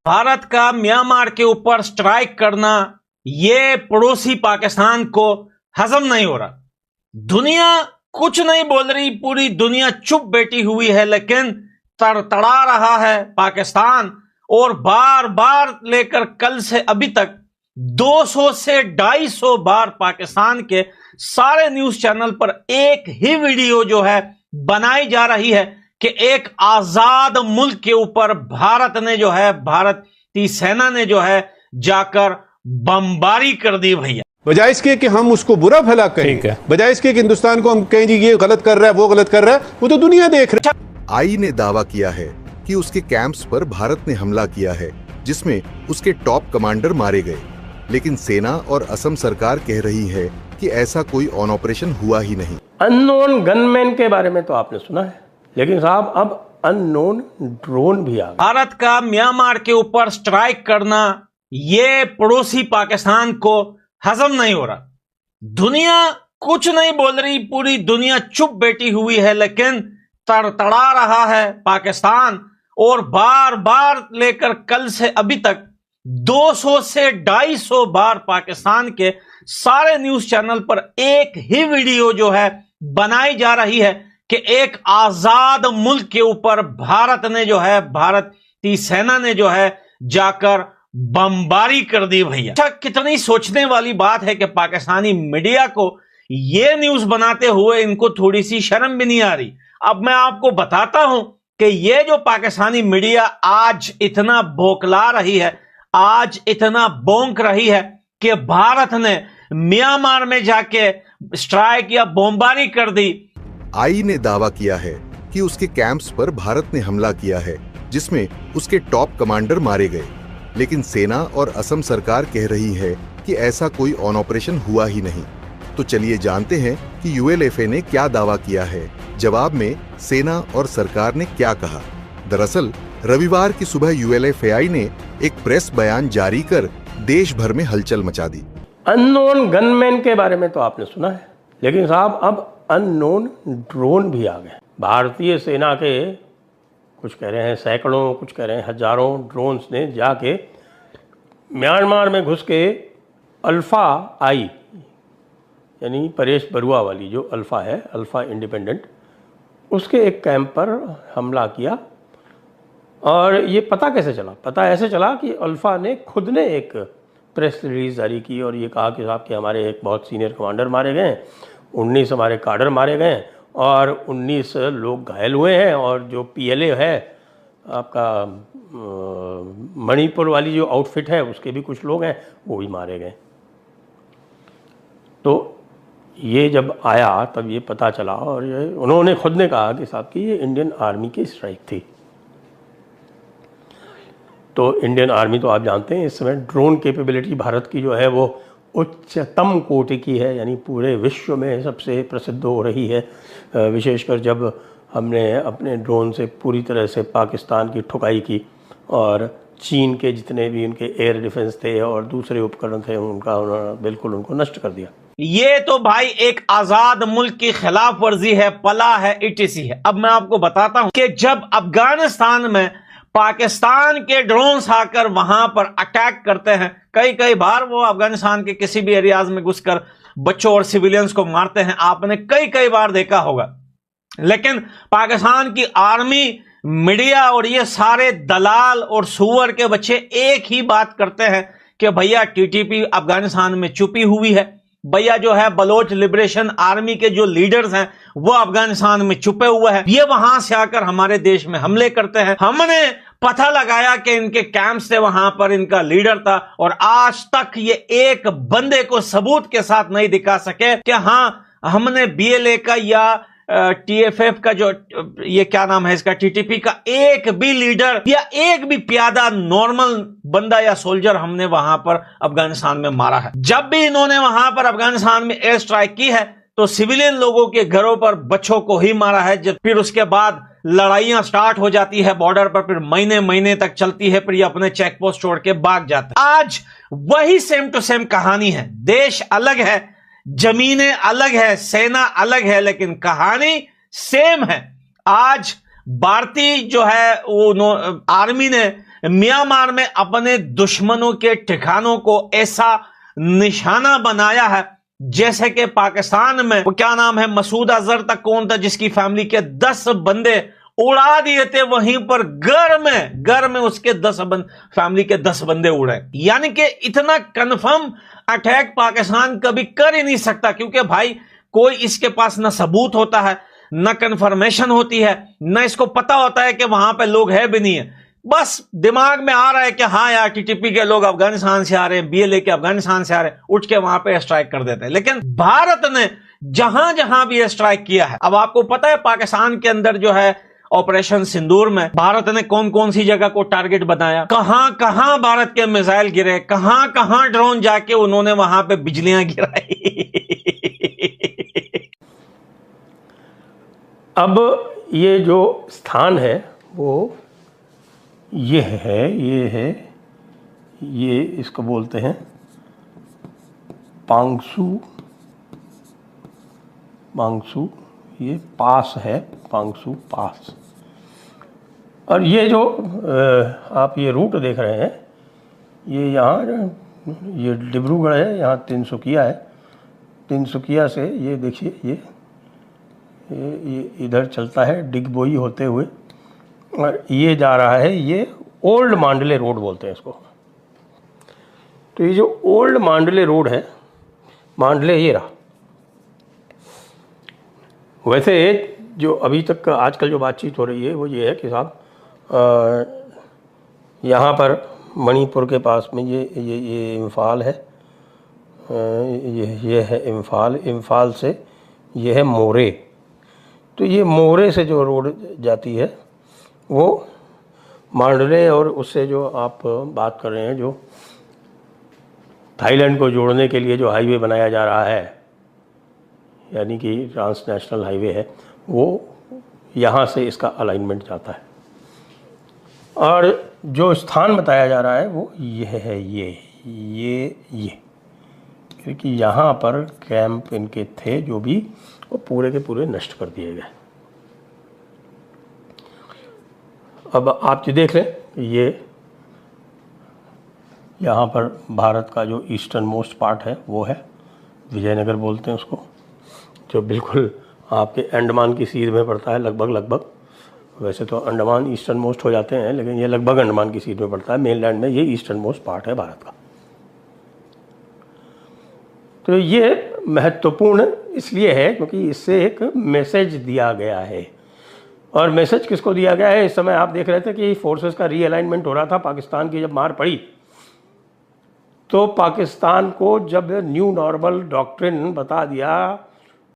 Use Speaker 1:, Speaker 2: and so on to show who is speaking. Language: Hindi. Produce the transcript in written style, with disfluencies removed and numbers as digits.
Speaker 1: भारत का म्यांमार के ऊपर स्ट्राइक करना ये पड़ोसी पाकिस्तान को हजम नहीं हो रहा। दुनिया कुछ नहीं बोल रही, पूरी दुनिया चुप बैठी हुई है, लेकिन तड़तड़ा रहा है पाकिस्तान। और बार बार लेकर कल से अभी तक 200 से 250 बार पाकिस्तान के सारे न्यूज चैनल पर एक ही वीडियो जो है बनाई जा रही है कि एक आजाद मुल्क के ऊपर भारत ने जो है, भारतीय सेना ने जो है जाकर बमबारी कर दी भैया।
Speaker 2: बजाय इसके कि हम उसको बुरा भला कहें, बजाय इसके कि हिंदुस्तान को हम कहें जी ये गलत कर रहा है, वो गलत कर रहा है, वो तो दुनिया देख रही है।
Speaker 3: आई ने दावा किया है कि उसके कैंप्स पर भारत ने हमला किया है, जिसमें उसके टॉप कमांडर मारे गए, लेकिन सेना और असम सरकार कह रही है कि ऐसा कोई ऑन ऑपरेशन हुआ ही नहीं।
Speaker 4: अननोन गनमैन के बारे में तो आपने सुना है, लेकिन साहब अब अननोन ड्रोन भी आ गए।
Speaker 1: भारत का म्यांमार के ऊपर स्ट्राइक करना ये पड़ोसी पाकिस्तान को हजम नहीं हो रहा। दुनिया कुछ नहीं बोल रही, पूरी दुनिया चुप बैठी हुई है, लेकिन तड़तड़ा रहा है पाकिस्तान। और बार बार लेकर कल से अभी तक 200 से 250 बार पाकिस्तान के सारे न्यूज चैनल पर एक ही वीडियो जो है बनाई जा रही है कि एक आजाद मुल्क के ऊपर भारत ने जो है, भारतीय सेना ने जो है जाकर बमबारी कर दी भैया। अच्छा, कितनी सोचने वाली बात है कि पाकिस्तानी मीडिया को ये न्यूज बनाते हुए इनको थोड़ी सी शर्म भी नहीं आ रही। अब मैं आपको बताता हूं कि ये जो पाकिस्तानी मीडिया आज इतना बौखला रही है, आज इतना भौंक रही है कि भारत ने म्यांमार में जाके स्ट्राइक या बमबारी कर दी।
Speaker 3: आई ने दावा किया है कि उसके कैंप्स पर भारत ने हमला किया है, जिसमें उसके टॉप कमांडर मारे गए, लेकिन सेना और असम सरकार कह रही है कि ऐसा कोई ऑन ऑपरेशन हुआ ही नहीं। तो चलिए जानते हैं कि यूएलएफए ने क्या दावा किया है, जवाब में सेना और सरकार ने क्या कहा। दरअसल रविवार की सुबह यूएलएफएआई ने एक प्रेस बयान जारी कर देश भर में हलचल मचा दी।
Speaker 4: अननोन गनमैन के बारे में तो आपने सुना है, लेकिन साहब अब अननोन ड्रोन भी आ गए। भारतीय सेना के कुछ कह रहे हैं सैकड़ों, कुछ कह रहे हैं हजारों ड्रोन्स ने जाके म्यांमार में घुस के अल्फा आई, यानी परेश बरुआ वाली जो अल्फा है, अल्फा इंडिपेंडेंट, उसके एक कैंप पर हमला किया। और ये पता कैसे चला? पता ऐसे चला कि अल्फा ने खुद ने एक प्रेस रिलीज जारी की और ये कहा कि साहब कि हमारे एक बहुत सीनियर कमांडर मारे गए, 19 हमारे काडर मारे गए और 19 लोग घायल हुए हैं, और जो पीएलए है आपका मणिपुर वाली जो आउटफिट है उसके भी कुछ लोग हैं, वो भी मारे गए। तो ये जब आया तब ये पता चला, और ये उन्होंने खुद ने कहा कि साहब कि ये इंडियन आर्मी की स्ट्राइक थी। तो इंडियन आर्मी तो आप जानते हैं इस समय ड्रोन कैपेबिलिटी भारत की जो है वो उच्चतम कोटि की है, यानी पूरे विश्व में सबसे प्रसिद्ध हो रही है। विशेषकर जब हमने अपने ड्रोन से पूरी तरह से पाकिस्तान की ठुकाई की और चीन के जितने भी उनके एयर डिफेंस थे और दूसरे उपकरण थे उनका बिल्कुल उनको नष्ट कर दिया।
Speaker 1: ये तो भाई एक आजाद मुल्क की खिलाफ वर्जी है, पला है, ईटीसी है। अब मैं आपको बताता हूं कि जब अफगानिस्तान में पाकिस्तान के ड्रोन्स आकर वहां पर अटैक करते हैं, कई बार वो अफगानिस्तान के किसी भी एरियाज में घुसकर बच्चों और सिविलियंस को मारते हैं, आपने कई बार देखा होगा। लेकिन पाकिस्तान की आर्मी, मीडिया और ये सारे दलाल और सुअर के बच्चे एक ही बात करते हैं कि भैया टीटीपी अफगानिस्तान में छुपी हुई है, भैया जो है बलोच लिबरेशन आर्मी के जो लीडर्स हैं वो अफगानिस्तान में छुपे हुए हैं, ये वहां से आकर हमारे देश में हमले करते हैं। हमने पता लगाया कि इनके कैंप से वहां पर इनका लीडर था, और आज तक ये एक बंदे को सबूत के साथ नहीं दिखा सके कि हां हमने बीएलए का या टीएफएफ का जो ये क्या नाम है इसका, टीटीपी का एक भी लीडर या एक भी प्यादा नॉर्मल बंदा या सोल्जर हमने वहां पर अफगानिस्तान में मारा है। जब भी इन्होंने वहां पर अफगानिस्तान में एयर स्ट्राइक की है तो सिविलियन लोगों के घरों पर बच्चों को ही मारा है। जब फिर उसके बाद लड़ाइयां स्टार्ट हो जाती है बॉर्डर पर, फिर महीने तक चलती है, फिर ये अपने चेक पोस्ट छोड़ के भाग जाता है। आज वही सेम टू सेम कहानी है। देश अलग है, जमीनें अलग है, सेना अलग है, लेकिन कहानी सेम है। आज भारतीय जो है वो आर्मी ने म्यांमार में अपने दुश्मनों के ठिकानों को ऐसा निशाना बनाया है, जैसे कि पाकिस्तान में वो क्या नाम है, मसूद अजहर तक कौन था जिसकी फैमिली के 10 बंदे उड़ा दिए थे, वहीं पर घर में उसके 10 फैमिली के 10 बंदे उड़े। यानी कि इतना कंफर्म अटैक पाकिस्तान कभी कर ही नहीं सकता, क्योंकि भाई कोई इसके पास ना सबूत होता है, ना कंफर्मेशन होती है, ना इसको पता होता है कि वहां पे लोग है भी नहीं है। बस दिमाग में आ रहा है कि हाँ यार टीटीपी के लोग अफगानिस्तान से आ रहे हैं, बीएलए के अफगानिस्तान से आ रहे हैं, उठ के वहां पे स्ट्राइक कर देते हैं। लेकिन भारत ने जहां जहां भी स्ट्राइक किया है, अब आपको पता है पाकिस्तान के अंदर जो है ऑपरेशन सिंदूर में भारत ने कौन कौन सी जगह को टारगेट बनाया, कहां कहां भारत के मिसाइल गिरे, कहां कहां ड्रोन जाके उन्होंने वहां पे बिजलियां गिराई।
Speaker 4: अब ये जो स्थान है वो ये इसको बोलते हैं पांगसू, ये पास है, पांगसू पास। और ये जो आप ये रूट देख रहे हैं, ये यहाँ ये डिब्रूगढ़ है, यहाँ तिनसुकिया है, तिनसुकिया से ये देखिए ये इधर चलता है डिगबोई होते हुए, और ये जा रहा है, ये ओल्ड मांडले रोड बोलते हैं इसको। तो ये जो ओल्ड मांडले रोड है, मांडले ये रहा। वैसे जो अभी तक आजकल जो बातचीत हो रही है वो ये है कि साहब यहाँ पर मणिपुर के पास में ये इम्फाल है, ये है इम्फाल से ये है मोरे। तो ये मोरे से जो रोड जाती है वो मांडले, और उससे जो आप बात कर रहे हैं जो थाईलैंड को जोड़ने के लिए जो हाईवे बनाया जा रहा है, यानी कि ट्रांसनेशनल हाईवे है, वो यहाँ से इसका अलाइनमेंट जाता है। और जो स्थान बताया जा रहा है वो ये है, ये क्योंकि यहाँ पर कैंप इनके थे जो भी, वो पूरे के पूरे नष्ट कर दिए गए। अब आप जो देख लें, ये यहाँ पर भारत का जो ईस्टर्न मोस्ट पार्ट है वो है, विजयनगर बोलते हैं उसको, जो बिल्कुल आपके अंडमान की सीध में पड़ता है, लगभग। वैसे तो अंडमान ईस्टर्न मोस्ट हो जाते हैं, लेकिन ये लगभग अंडमान की सीध में पड़ता है। मेनलैंड में ये ईस्टर्न मोस्ट पार्ट है भारत का। तो ये महत्वपूर्ण इसलिए है क्योंकि इससे एक मैसेज दिया गया है। और मैसेज किसको दिया गया है? इस समय आप देख रहे थे कि फोर्सेस का रीअलाइनमेंट हो रहा था। पाकिस्तान की जब मार पड़ी तो पाकिस्तान को जब न्यू नॉर्मल डॉक्ट्रिन बता दिया